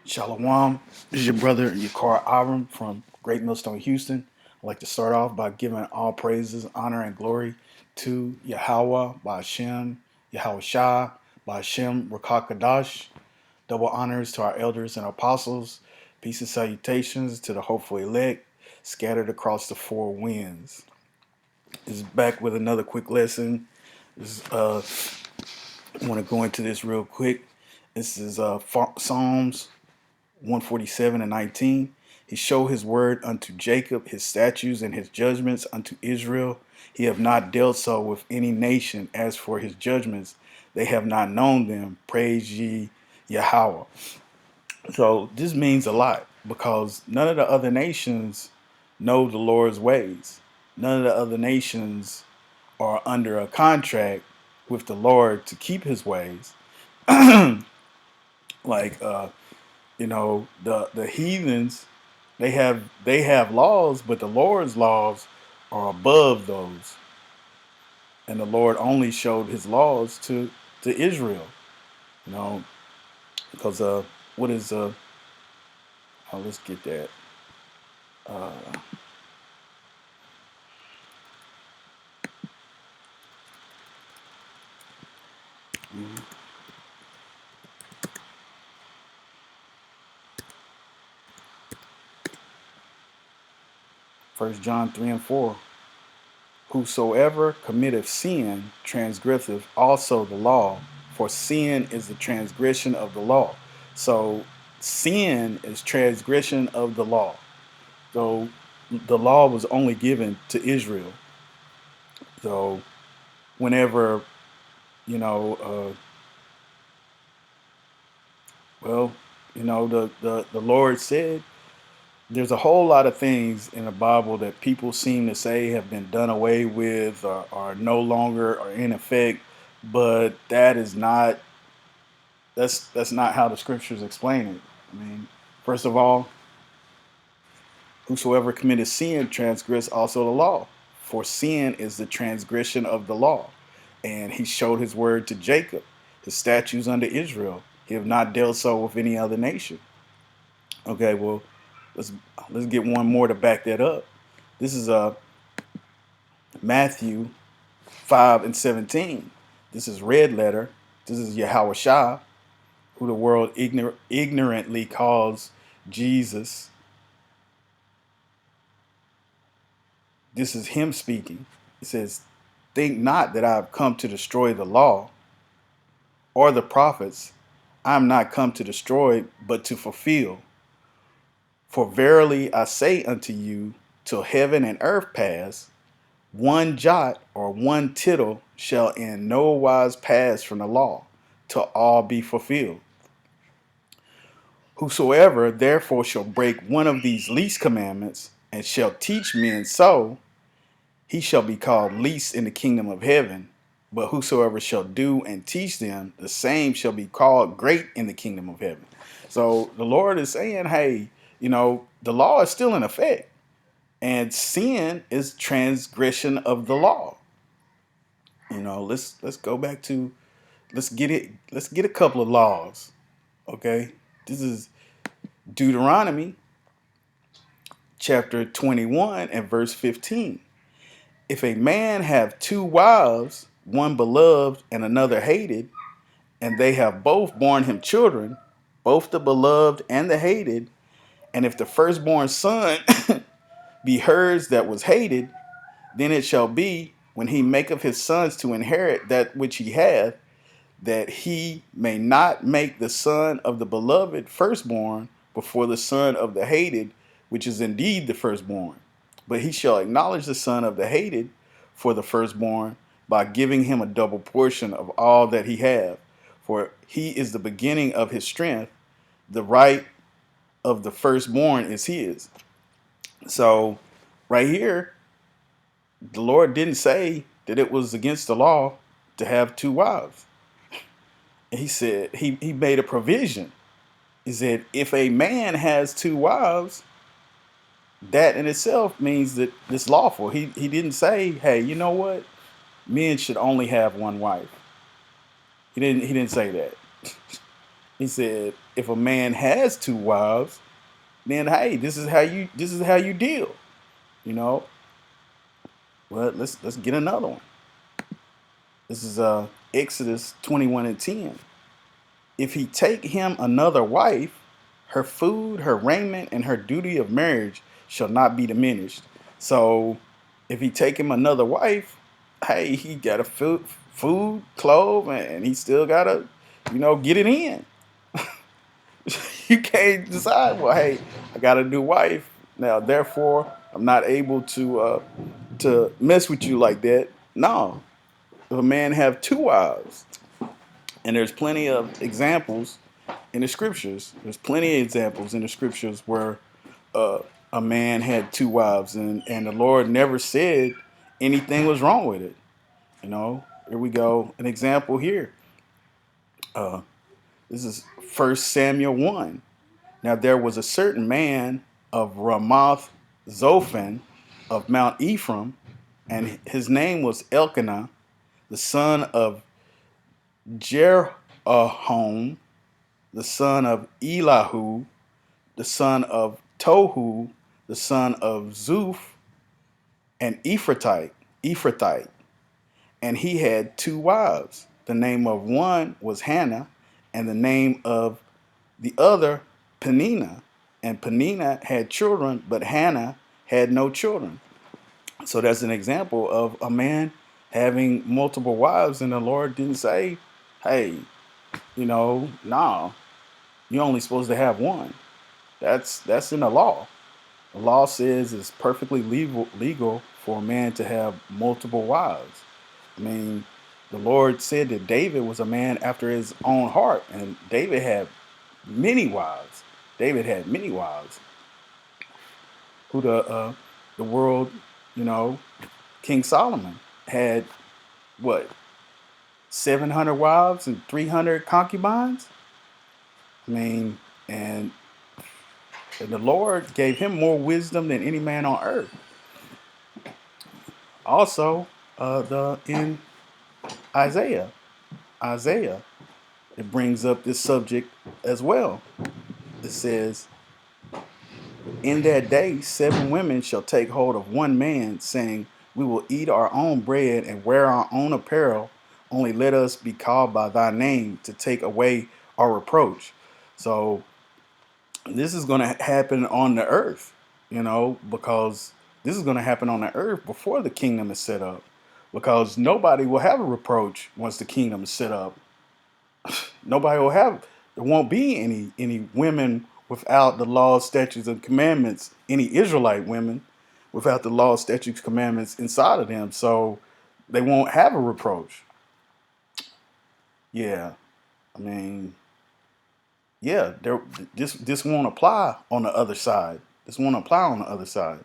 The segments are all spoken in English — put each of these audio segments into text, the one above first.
Shalom. This is your brother Yakar Aram from Great Millstone, Houston. I'd like to start off by giving all praises, honor, and glory to Yahweh, by Hashem, Yahweh Shah, by Hashem, Rakakadash. Double honors to our elders and apostles. Peace and salutations to the hopeful elect scattered across the four winds. This is back with another quick lesson. I want to go into this real quick. This is Psalms 147 and 19. He showed his word unto Jacob, his statutes and his judgments unto Israel. He have not dealt so with any nation. As for his judgments, they have not known them. Praise ye Yahweh. So this means a lot because none of the other nations know the Lord's ways. None of the other nations are under a contract with the Lord to keep his ways. like the heathens, they have laws, but the Lord's laws are above those, and the Lord only showed his laws to Israel. You know, because what is let's get that. uh 1 John 3 and 4. Whosoever committeth sin transgresseth also the law, for sin is the transgression of the law. So sin is transgression of the law. So the law was only given to Israel. So whenever, you know, well, the Lord said there's a whole lot of things in the Bible that people seem to say have been done away with, or are no longer or in effect, but that's not how the scriptures explain it. I mean, first of all, whosoever committed sin transgress also the law, for sin is the transgression of the law. And he showed his word to Jacob, his statutes unto Israel. He have not dealt so with any other nation. Okay, well, let's let's get one more to back that up. This is Matthew 5 and 17. This is red letter. This is Yahweh Shah, who the world ignorantly calls Jesus. This is him speaking. It says, think not that I have come to destroy the law or the prophets. I am not come to destroy, but to fulfill. For verily I say unto you, till heaven and earth pass, one jot or one tittle shall in no wise pass from the law, till all be fulfilled. Whosoever therefore shall break one of these least commandments, and shall teach men so, he shall be called least in the kingdom of heaven. But whosoever shall do and teach them, the same shall be called great in the kingdom of heaven. So the Lord is saying, hey, the law is still in effect, and sin is transgression of the law. Let's go back to let's get a couple of laws. Okay, this is Deuteronomy chapter 21 and verse 15. If a man have two wives, one beloved and another hated, and they have both borne him children, both the beloved and the hated, and if the firstborn son be hers that was hated, then it shall be, when he maketh his sons to inherit that which he hath, that he may not make the son of the beloved firstborn before the son of the hated, which is indeed the firstborn. But he shall acknowledge the son of the hated for the firstborn by giving him a double portion of all that he have. For he is the beginning of his strength. The right of the firstborn is his. So right here, the Lord didn't say that it was against the law to have two wives. He said he made a provision. He said if a man has two wives, that in itself means that it's lawful. He didn't say, hey, you know what? Men should only have one wife. He didn't say that. He said, if a man has two wives, then hey, this is how you deal. You know. Well, let's get another one. This is Exodus 21:10. If he take him another wife, her food, her raiment, and her duty of marriage shall not be diminished. So, if he take him another wife, hey, he got a food, clothes, and he still gotta, get it in. You can't decide. Well, hey, I got a new wife now, therefore I'm not able to mess with you like that. No, if a man have two wives, and there's plenty of examples in the scriptures. There's plenty of examples in the scriptures where uh, a man had two wives, and the Lord never said anything was wrong with it. Here we go. An example here. Uh, this is 1 Samuel 1. Now there was a certain man of Ramoth Zophim of Mount Ephraim, and his name was Elkanah, the son of Jerahom, the son of Elihu, the son of Tohu, the son of Zuph, and Ephrathite. And he had two wives. The name of one was Hannah, and the name of the other Peninnah. And Peninnah had children, but Hannah had no children. So that's an example of a man having multiple wives, and the Lord didn't say, hey, nah, you're only supposed to have one. That's in the law. The law says it's perfectly legal for a man to have multiple wives. I mean, the Lord said that David was a man after his own heart, and David had many wives. David had many wives. Who the world, you know, King Solomon had what 700 wives and 300 concubines. I mean, and the Lord gave him more wisdom than any man on earth. Also, the in Isaiah, Isaiah, it brings up this subject as well. It says, "In that day, 7 women shall take hold of one man, saying, we will eat our own bread and wear our own apparel. Only let us be called by thy name to take away our reproach." So this is going to happen on the earth, because this is going to happen on the earth before the kingdom is set up. Because nobody will have a reproach once the kingdom is set up. Nobody will have. There won't be any women without the laws, statutes, and commandments. Any Israelite women without the laws, statutes, commandments inside of them. So they won't have a reproach. Yeah, I mean, yeah, this won't apply on the other side. This won't apply on the other side.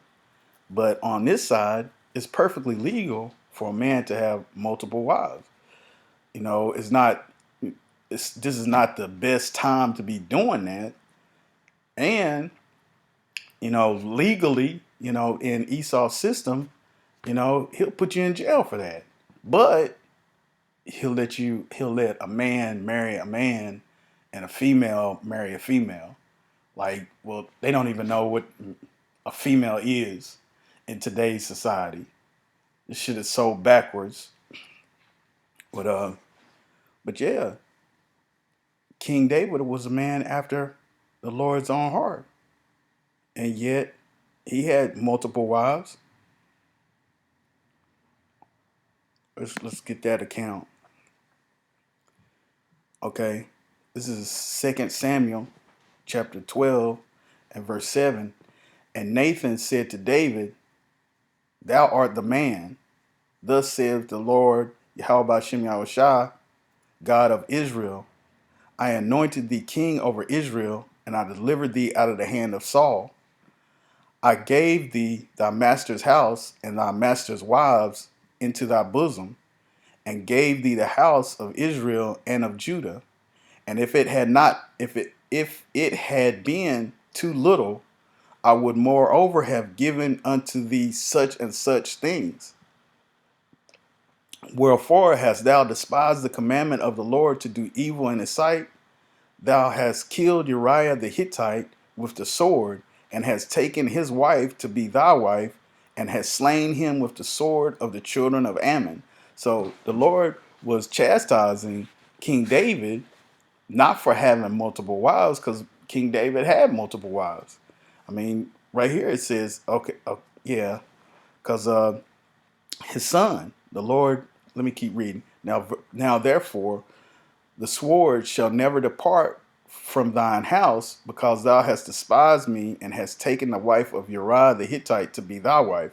But on this side, it's perfectly legal for a man to have multiple wives. It's not. This is not the best time to be doing that. And legally, in Esau's system, he'll put you in jail for that. But he'll let a man marry a man and a female marry a female. Like, well, they don't even know what a female is in today's society. This shit is so backwards. But yeah, King David was a man after the Lord's own heart, and yet he had multiple wives. Let's get that account. Okay, this is 2 Samuel chapter 12 and verse 7. And Nathan said to David, "Thou art the man. Thus saith the Lord Yahweh Shem Yahushua, God of Israel. I anointed thee king over Israel, and I delivered thee out of the hand of Saul. I gave thee thy master's house and thy master's wives into thy bosom, and gave thee the house of Israel and of Judah. And if it had been too little, I would moreover have given unto thee such and such things. Wherefore hast thou despised the commandment of the Lord to do evil in his sight? Thou hast killed Uriah the Hittite with the sword, and hast taken his wife to be thy wife, and hast slain him with the sword of the children of Ammon. So the Lord was chastising King David not for having multiple wives, because King David had multiple wives. I mean, right here it says, okay, yeah, because his son, the Lord. Let me keep reading. Now, therefore, the sword shall never depart from thine house, because thou hast despised me, and hast taken the wife of Uriah the Hittite to be thy wife.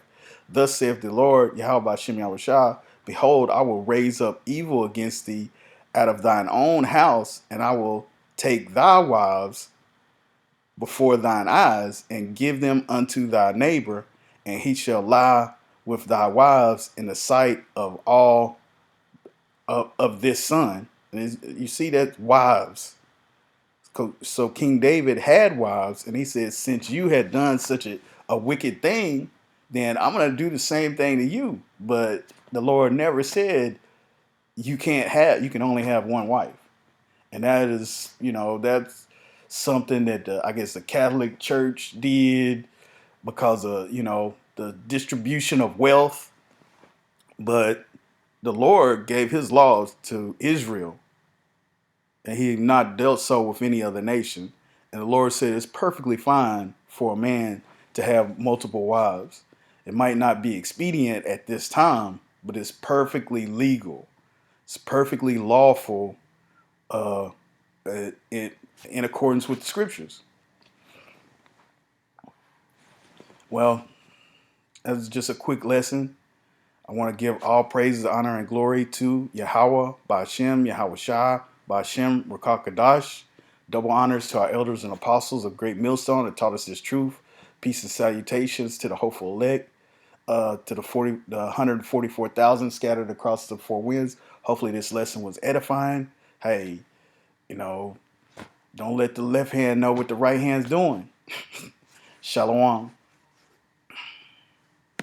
Thus saith the Lord, Yahweh Hashem Yahushua, behold, I will raise up evil against thee out of thine own house, and I will take thy wives before thine eyes, and give them unto thy neighbor, and he shall lie with thy wives in the sight of all of this son. And you see that wives. So King David had wives, and he said, since you had done such a wicked thing, then I'm going to do the same thing to you. But the Lord never said you can only have one wife. And that is, that's something that I guess the Catholic Church did because of, the distribution of wealth. But the Lord gave his laws to Israel, and he not dealt so with any other nation. And the Lord said it's perfectly fine for a man to have multiple wives. It might not be expedient at this time, but it's perfectly legal. It's perfectly lawful uh, in accordance with the scriptures. Well, that's just a quick lesson. I want to give all praises, honor, and glory to Yahweh, Ba'ashem, Yahweh Shai, Ba'ashem, Rakah Kadash. Double honors to our elders and apostles of Great Millstone that taught us this truth. Peace and salutations to the hopeful elect, to the 144,000 scattered across the four winds. Hopefully this lesson was edifying. Hey, you know, don't let the left hand know what the right hand's doing. Shalom.